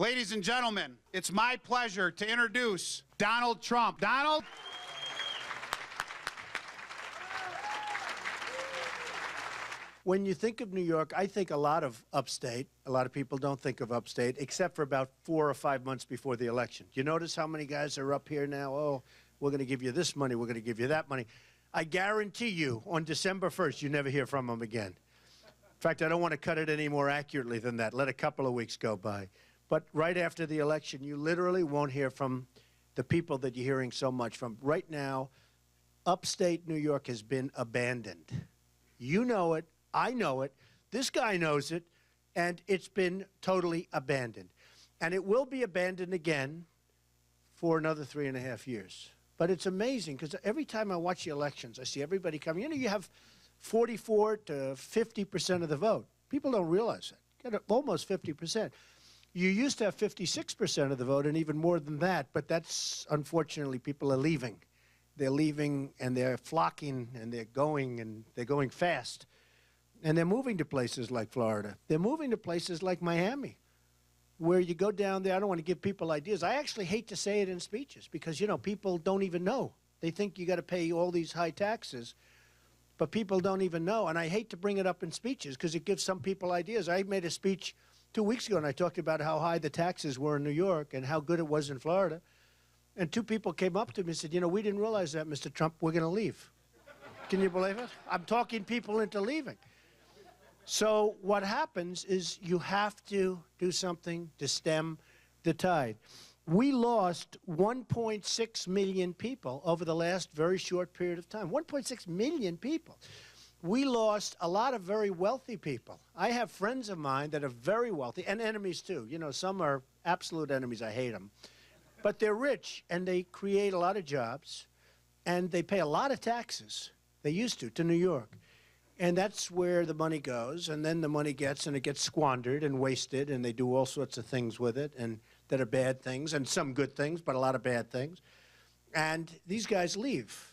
Ladies and gentlemen, it's my pleasure to introduce Donald Trump. Donald? When you think of New York, I think a lot of upstate. A lot of people don't think of upstate, except for about 4 or 5 months before the election. You notice how many guys are up here now? Oh, we're going to give you this money. We're going to give you that money. I guarantee you, on December 1st, you never hear from them again. In fact, I don't want to cut it any more accurately than that. Let a couple of weeks go by. But right after the election, you literally won't hear from the people that you're hearing so much from. Right now, upstate New York has been abandoned. You know it. I know it. This guy knows it. And it's been totally abandoned. And it will be abandoned again for another 3.5 years. But it's amazing because every time I watch the elections, I see everybody coming. You know, you have 44 to 50% of the vote. People don't realize that. Got almost 50%. You used to have 56% of the vote and even more than that, but that's, unfortunately, people are leaving. They're leaving and they're flocking and they're going fast. And they're moving to places like Florida. They're moving to places like Miami, where you go down there. I don't want to give people ideas. I actually hate to say it in speeches because, you know, people don't even know. They think you got to pay all these high taxes, but people don't even know. And I hate to bring it up in speeches because it gives some people ideas. I made a speech 2 weeks ago, and I talked about how high the taxes were in New York and how good it was in Florida. And 2 people came up to me and said, you know, we didn't realize that, Mr. Trump. We're going to leave. Can you believe it? I'm talking people into leaving. So what happens is you have to do something to stem the tide. We lost 1.6 million people over the last very short period of time. 1.6 million people. We lost a lot of very wealthy people. I have friends of mine that are very wealthy, and enemies too. You know, some are absolute enemies. I hate them. But they're rich, and they create a lot of jobs, and they pay a lot of taxes. They used to New York. And that's where the money goes, and then the money gets squandered and wasted, and they do all sorts of things with it, and that are bad things, and some good things, but a lot of bad things. And these guys leave.